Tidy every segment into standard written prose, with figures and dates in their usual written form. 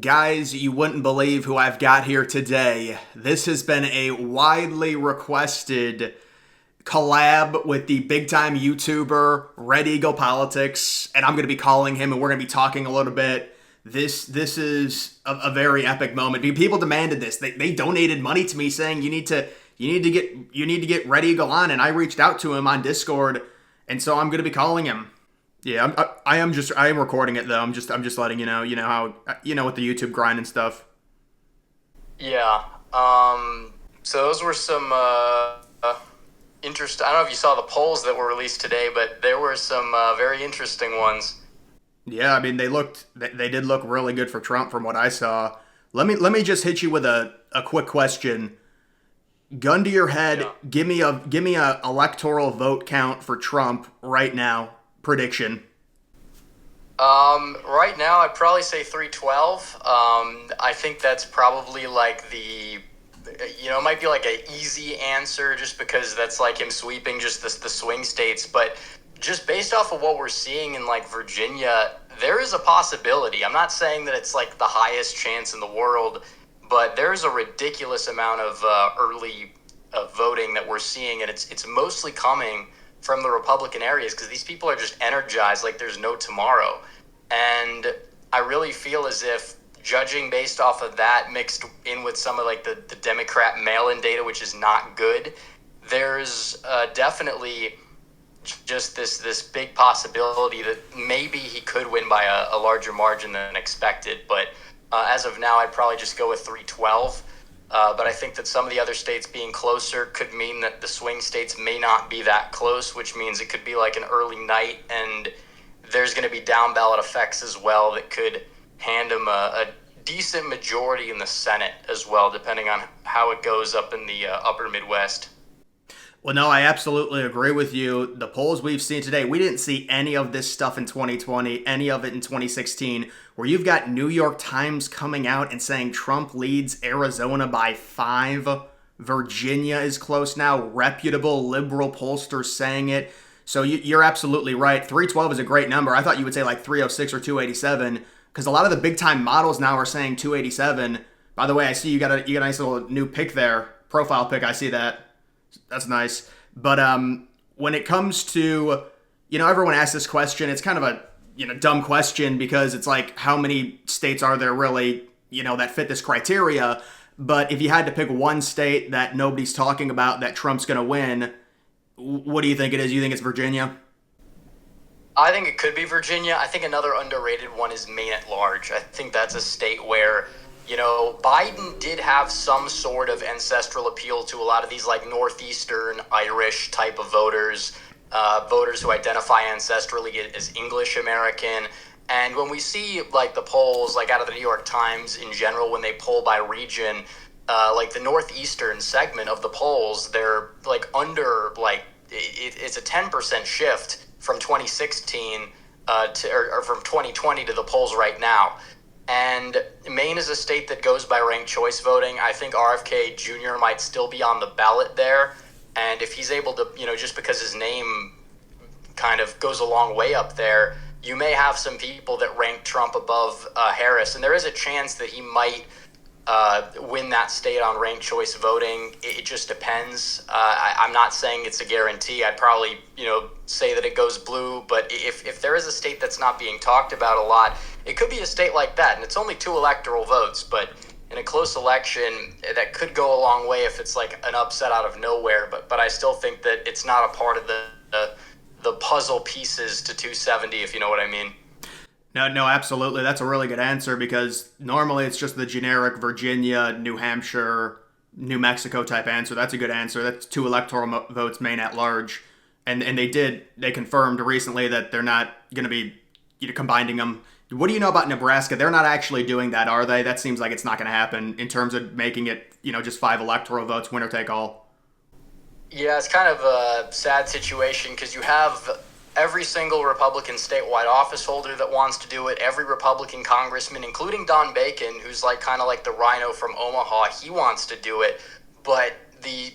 Guys, you wouldn't believe who I've got here today. This has been a widely requested collab with the big time YouTuber Red Eagle Politics, and I'm going to be calling him and we're going to be talking a little bit. This is a very epic moment. People demanded this. They donated money to me saying you need to get Red Eagle on, and I reached out to him on Discord, and so I'm going to be calling him. Yeah, I am recording it though. I'm just letting you know. You know how with the YouTube grind and stuff. Yeah. So those were some interest. I don't know if you saw the polls that were released today, but there were some very interesting ones. Yeah, I mean they did look really good for Trump from what I saw. Let me just hit you with a quick question. Gun to your head, Yeah. give me a electoral vote count for Trump right now. Prediction. Right now, I'd probably say 312. I think that's probably like it might be like an easy answer just because that's like him sweeping just the swing states. But just based off of what we're seeing in like Virginia, there is a possibility. I'm not saying that it's like the highest chance in the world, but there's a ridiculous amount of early voting that we're seeing, and it's mostly coming from the Republican areas because these people are just energized like there's no tomorrow. And I really feel as if, judging based off of that mixed in with some of like the Democrat mail-in data, which is not good, there's definitely just this big possibility that maybe he could win by a larger margin than expected. But as of now, I'd probably just go with 312. But I think that some of the other states being closer could mean that the swing states may not be that close, which means it could be like an early night, and there's going to be down ballot effects as well that could hand him a decent majority in the Senate as well, depending on how it goes up in the upper Midwest. Well, no, I absolutely agree with you. The polls we've seen today, we didn't see any of this stuff in 2020, any of it in 2016, where you've got New York Times coming out and saying Trump leads Arizona by 5. Virginia is close now. Reputable liberal pollsters saying it. So you're absolutely right. 312 is a great number. I thought you would say like 306 or 287, because a lot of the big time models now are saying 287. By the way, I see you got a nice little new pick there, profile pick. I see that. That's nice. But when it comes to, everyone asks this question. It's kind of a dumb question because it's like, how many states are there really that fit this criteria? But if you had to pick one state that nobody's talking about that Trump's going to win, what do you think it is? You think it's Virginia? I think it could be Virginia. I think another underrated one is Maine at large. I think that's a state where, Biden did have some sort of ancestral appeal to a lot of these like Northeastern Irish type of voters, voters who identify ancestrally as English American. And when we see like the polls, like out of the New York Times in general, when they poll by region, like the Northeastern segment of the polls, they're like under like it's a 10% shift from 2016 or from 2020 to the polls right now. And Maine is a state that goes by ranked choice voting. I think RFK Jr. might still be on the ballot there. And if he's able to, just because his name kind of goes a long way up there, you may have some people that rank Trump above Harris. And there is a chance that he might win that state on ranked choice voting. It just depends. I'm not saying it's a guarantee. I'd probably, say that it goes blue. But if there is a state that's not being talked about a lot, it could be a state like that. And it's only 2 electoral votes. But in a close election, that could go a long way if it's like an upset out of nowhere. But I still think that it's not a part of the puzzle pieces to 270, if you know what I mean. No, absolutely. That's a really good answer because normally it's just the generic Virginia, New Hampshire, New Mexico type answer. That's a good answer. That's 2 electoral votes, Maine at large. And they confirmed recently that they're not going to be combining them. What do you know about Nebraska? They're not actually doing that, are they? That seems like it's not going to happen in terms of making it, just 5 electoral votes, winner take all. Yeah, it's kind of a sad situation because you have every single Republican statewide office holder that wants to do it, every Republican congressman, including Don Bacon, who's like kind of like the rhino from Omaha, he wants to do it. But the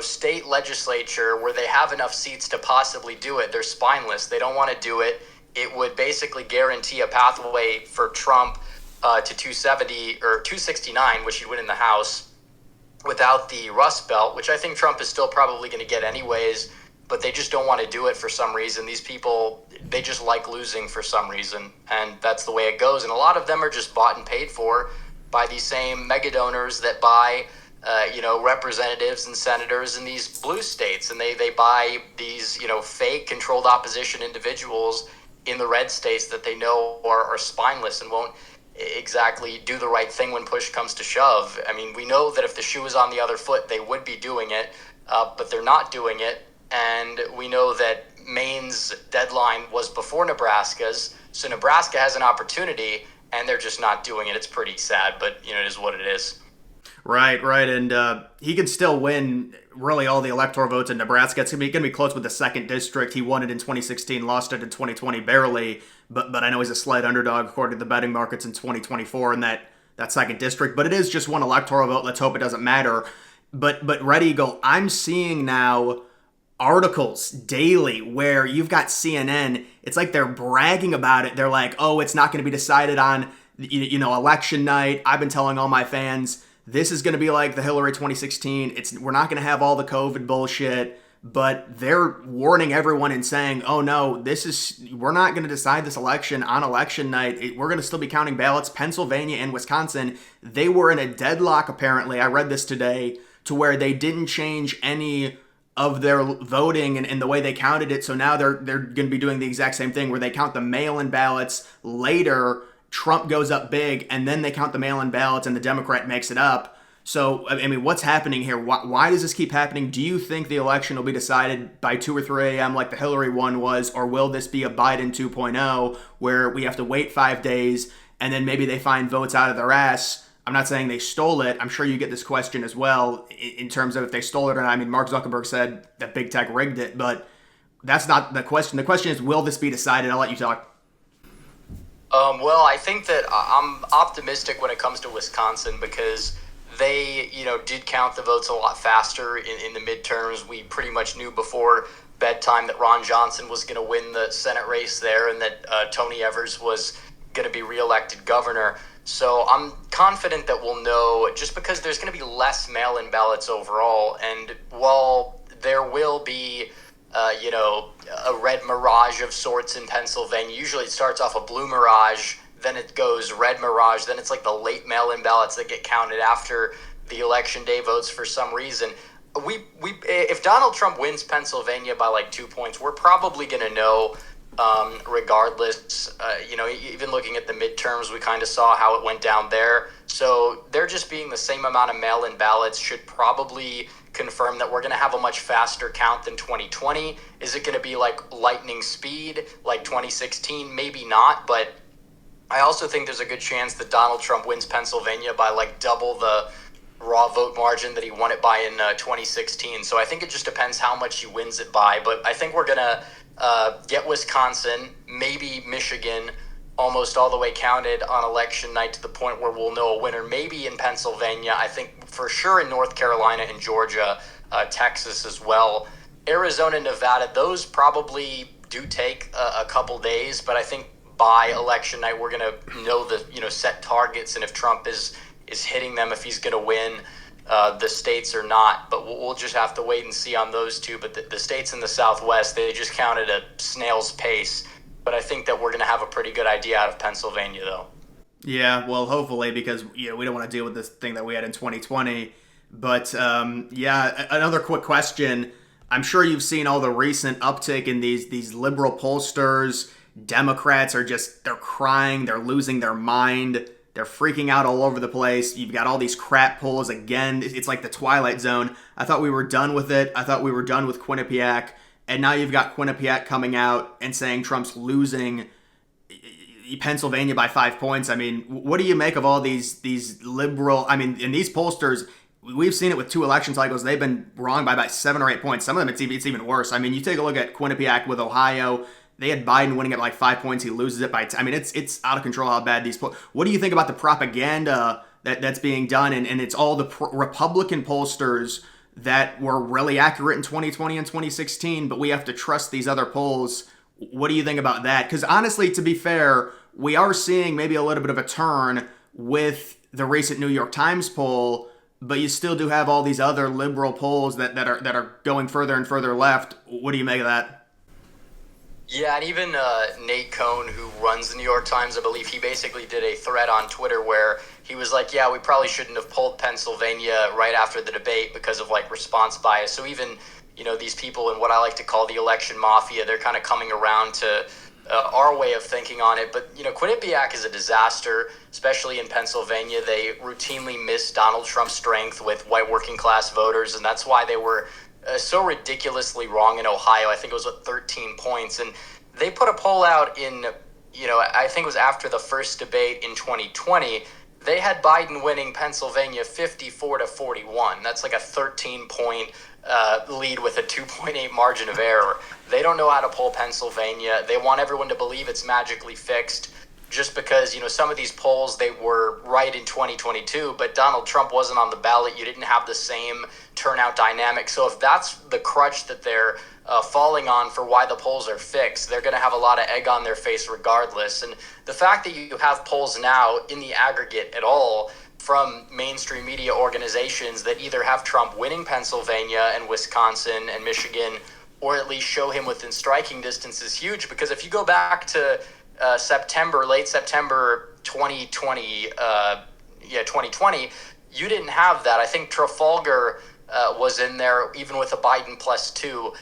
state legislature, where they have enough seats to possibly do it, they're spineless. They don't want to do it. It would basically guarantee a pathway for Trump to 270 or 269, which he'd win in the House without the Rust Belt, which I think Trump is still probably going to get anyways, but they just don't want to do it for some reason. These people, they just like losing for some reason, and that's the way it goes. And a lot of them are just bought and paid for by these same mega donors that buy, representatives and senators in these blue states, and they buy these, fake controlled opposition individuals in the red states that they know are spineless and won't exactly do the right thing when push comes to shove. I mean, we know that if the shoe was on the other foot, they would be doing it, but they're not doing it. And we know that Maine's deadline was before Nebraska's, so Nebraska has an opportunity, and they're just not doing it. It's pretty sad, but it is what it is. Right, and he can still win really all the electoral votes in Nebraska. It's going to be close with the second district. He won it in 2016, lost it in 2020 barely, but I know he's a slight underdog according to the betting markets in 2024 in that second district. But it is just one electoral vote. Let's hope it doesn't matter. But Red Eagle, I'm seeing now articles daily where you've got CNN. It's like they're bragging about it. They're like, oh, it's not going to be decided on election night. I've been telling all my fans, this is going to be like the Hillary 2016. We're not going to have all the COVID bullshit, but they're warning everyone and saying, oh no, we're not going to decide this election on election night. We're going to still be counting ballots. Pennsylvania and Wisconsin, they were in a deadlock apparently. I read this today to where they didn't change any of their voting and the way they counted it. So now they're going to be doing the exact same thing where they count the mail-in ballots later. Trump goes up big, and then they count the mail-in ballots, and the Democrat makes it up. So, I mean, what's happening here? Why does this keep happening? Do you think the election will be decided by 2 or 3 a.m. like the Hillary one was, or will this be a Biden 2.0 where we have to wait 5 days, and then maybe they find votes out of their ass? I'm not saying they stole it. I'm sure you get this question as well in terms of if they stole it or not. I mean, Mark Zuckerberg said that big tech rigged it, but that's not the question. The question is, will this be decided? I'll let you talk. Well, I think that I'm optimistic when it comes to Wisconsin because they, did count the votes a lot faster in the midterms. We pretty much knew before bedtime that Ron Johnson was going to win the Senate race there and that Tony Evers was going to be reelected governor. So I'm confident that we'll know just because there's going to be less mail-in ballots overall. And while there will be a red mirage of sorts in Pennsylvania. Usually it starts off a blue mirage, then it goes red mirage, then it's like the late mail-in ballots that get counted after the election day votes for some reason. If Donald Trump wins Pennsylvania by like 2 points, we're probably going to know regardless. Even looking at the midterms, we kind of saw how it went down there. So there just being the same amount of mail-in ballots should probably confirm that we're going to have a much faster count than 2020. Is it going to be like lightning speed like 2016? Maybe not, but I also think there's a good chance that Donald Trump wins Pennsylvania by like double the raw vote margin that he won it by in 2016. So I think it just depends how much he wins it by, but I think we're going to get Wisconsin, maybe Michigan, almost all the way counted on election night to the point where we'll know a winner. Maybe in Pennsylvania, I think for sure in North Carolina and Georgia, Texas as well. Arizona, Nevada, those probably do take a couple days, but I think by election night we're going to know the set targets and if Trump is hitting them, if he's going to win the states or not. But we'll just have to wait and see on those two. But the states in the Southwest, they just counted a snail's pace. But I think that we're going to have a pretty good idea out of Pennsylvania, though. Yeah, well, hopefully, because we don't want to deal with this thing that we had in 2020. But another quick question. I'm sure you've seen all the recent uptick in these liberal pollsters. Democrats they're crying, they're losing their mind, they're freaking out all over the place. You've got all these crap polls again. It's like the Twilight Zone. I thought we were done with it. I thought we were done with Quinnipiac. And now you've got Quinnipiac coming out and saying Trump's losing Pennsylvania by 5 points. I mean, what do you make of all these liberal? I mean, and these pollsters, we've seen it with 2 election cycles. They've been wrong by about 7 or 8 points. Some of them, it's even worse. I mean, you take a look at Quinnipiac with Ohio. They had Biden winning at like 5 points. He loses it by 10. I mean, it's out of control how bad these polls. What do you think about the propaganda that's being done? And it's all the Republican pollsters that were really accurate in 2020 and 2016, but we have to trust these other polls. What do you think about that? Because honestly, to be fair, we are seeing maybe a little bit of a turn with the recent New York Times poll, but you still do have all these other liberal polls that are going further and further left. What do you make of that? Yeah, and even Nate Cohn, who runs the New York Times, I believe he basically did a thread on Twitter where he was like, "Yeah, we probably shouldn't have pulled Pennsylvania right after the debate because of like response bias." So even these people in what I like to call the election mafia, they're kind of coming around to our way of thinking on it. But Quinnipiac is a disaster, especially in Pennsylvania. They routinely miss Donald Trump's strength with white working class voters, and that's why they were so ridiculously wrong in Ohio. I think it was 13 points. And they put a poll out in, I think it was after the first debate in 2020. They had Biden winning Pennsylvania 54-41. That's like a 13-point lead with a 2.8 margin of error. They don't know how to poll Pennsylvania. They want everyone to believe it's magically fixed just because, some of these polls, they were right in 2022, but Donald Trump wasn't on the ballot. You didn't have the same turnout dynamic. So if that's the crutch that they're falling on for why the polls are fixed, they're going to have a lot of egg on their face regardless. And the fact that you have polls now in the aggregate at all from mainstream media organizations that either have Trump winning Pennsylvania and Wisconsin and Michigan, or at least show him within striking distance is huge. Because if you go back to late September 2020, 2020, you didn't have that. I think Trafalgar was in there, even with a Biden +2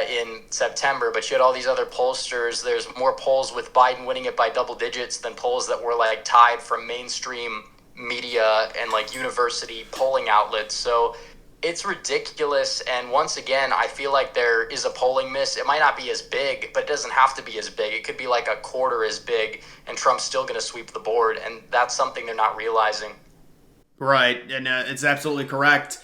in September, but you had all these other pollsters. There's more polls with Biden winning it by double digits than polls that were like tied from mainstream media and like university polling outlets. So it's ridiculous. And once again, I feel like there is a polling miss. It might not be as big, but it doesn't have to be as big. It could be like a quarter as big, and Trump's still going to sweep the board. And that's something they're not realizing. Right, and it's absolutely correct.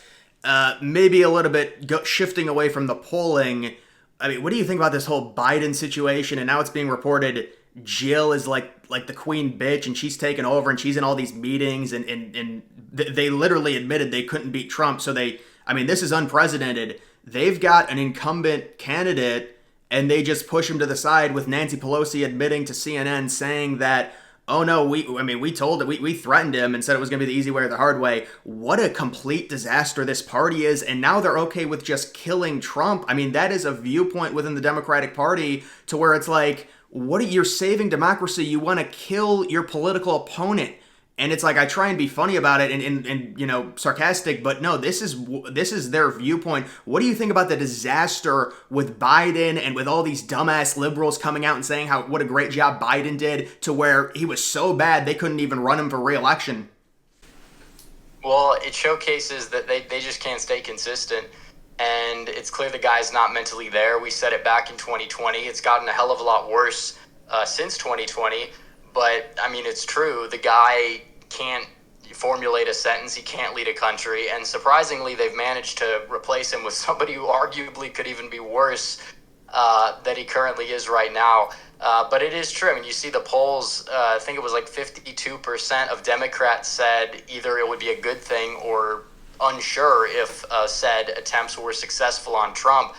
Maybe a little bit shifting away from the polling. I mean, what do you think about this whole Biden situation? And now it's being reported Jill is like the queen bitch, and she's taken over, and she's in all these meetings, and they literally admitted they couldn't beat Trump. So I mean, this is unprecedented. They've got an incumbent candidate, and they just push him to the side with Nancy Pelosi admitting to CNN saying that, oh no, we told it, we threatened him and said it was going to be the easy way or the hard way. What a complete disaster this party is, and now they're okay with just killing Trump. I mean, that is a viewpoint within the Democratic Party to where it's like, you're saving democracy, you want to kill your political opponent. And it's like, I try and be funny about it and sarcastic, but no, this is their viewpoint. What do you think about the disaster with Biden and with all these dumbass liberals coming out and saying what a great job Biden did, to where he was so bad they couldn't even run him for re-election? Well, it showcases that they just can't stay consistent. And it's clear the guy's not mentally there. We said it back in 2020. It's gotten a hell of a lot worse since 2020. But, I mean, it's true. The guy can't formulate a sentence. He can't lead a country. And surprisingly, they've managed to replace him with somebody who arguably could even be worse than he currently is right now. But it is true. I mean, you see the polls, I think it was like 52% of Democrats said either it would be a good thing or unsure if said attempts were successful on Trump.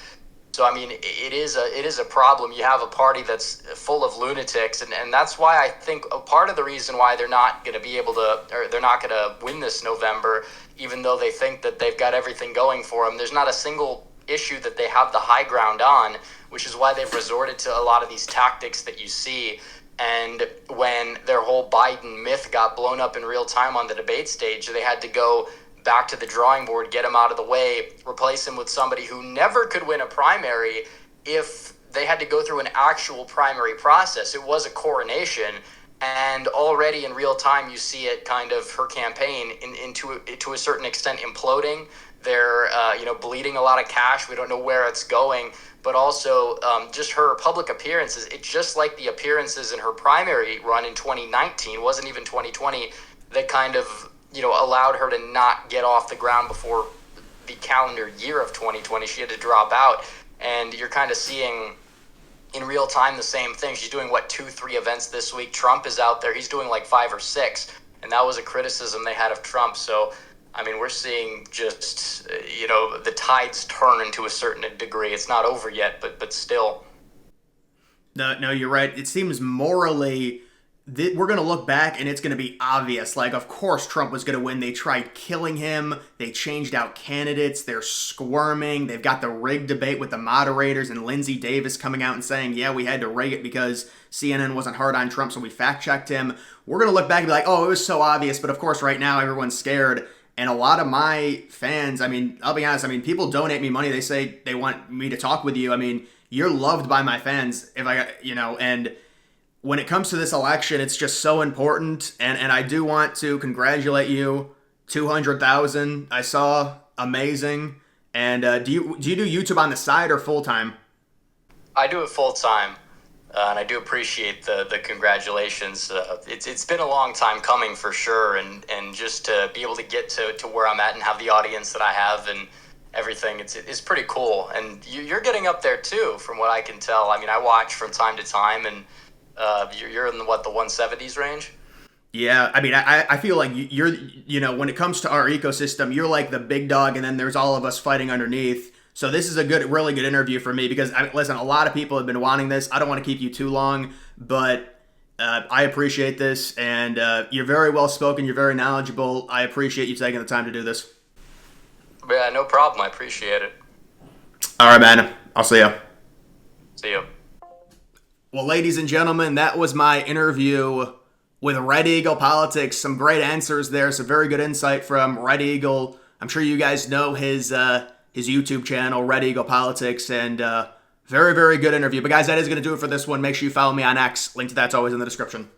So, I mean, it is a problem. You have a party that's full of lunatics, and that's why I think a part of the reason why they're not going to be able to, or they're not going to win this November, even though they think that they've got everything going for them. There's not a single issue that they have the high ground on, which is why they've resorted to a lot of these tactics that you see. And when their whole Biden myth got blown up in real time on the debate stage, they had to go back to the drawing board, get him out of the way, replace him with somebody who never could win a primary if they had to go through an actual primary process. It was a coronation, and already in real time you see it kind of, her campaign to a certain extent imploding. They're bleeding a lot of cash. We don't know where it's going, but also just her public appearances. It's just like the appearances in her primary run in 2019, wasn't even 2020, that kind of allowed her to not get off the ground before the calendar year of 2020. She had to drop out, and you're kind of seeing in real time the same thing. She's doing 2-3 events this week. Trump is out there. He's doing like 5 or 6, and that was a criticism they had of Trump. So, I mean, we're seeing just, the tides turn to a certain degree. It's not over yet, but still. No, you're right. It seems morally we're going to look back and it's going to be obvious. Like, of course, Trump was going to win. They tried killing him. They changed out candidates. They're squirming. They've got the rigged debate with the moderators and Lindsey Davis coming out and saying, yeah, we had to rig it because CNN wasn't hard on Trump, so we fact checked him. We're going to look back and be like, oh, it was so obvious. But of course, right now, everyone's scared. And a lot of my fans, I mean, I'll be honest, I mean, people donate me money. They say they want me to talk with you. I mean, you're loved by my fans. If I, and when it comes to this election, it's just so important. And I do want to congratulate you. 200,000 I saw, amazing. And do you do YouTube on the side or full time? I do it full time, and I do appreciate the congratulations. It's been a long time coming for sure, and just to be able to get to where I'm at and have the audience that I have and everything, it's pretty cool. And you're getting up there too, from what I can tell. I mean, I watch from time to time, and you're in the 170s range. Yeah, I mean, I feel like you're, when it comes to our ecosystem, you're like the big dog, and then there's all of us fighting underneath. So this is a really good interview for me because, listen, a lot of people have been wanting this. I don't want to keep you too long, but I appreciate this, and you're very well spoken. You're very knowledgeable. I appreciate you taking the time to do this. Yeah, no problem. I appreciate it. All right, man. I'll see you. See you. Well, ladies and gentlemen, that was my interview with Red Eagle Politics. Some great answers there. Some very good insight from Red Eagle. I'm sure you guys know his YouTube channel, Red Eagle Politics, and very, very good interview. But guys, that is going to do it for this one. Make sure you follow me on X. Link to that's always in the description.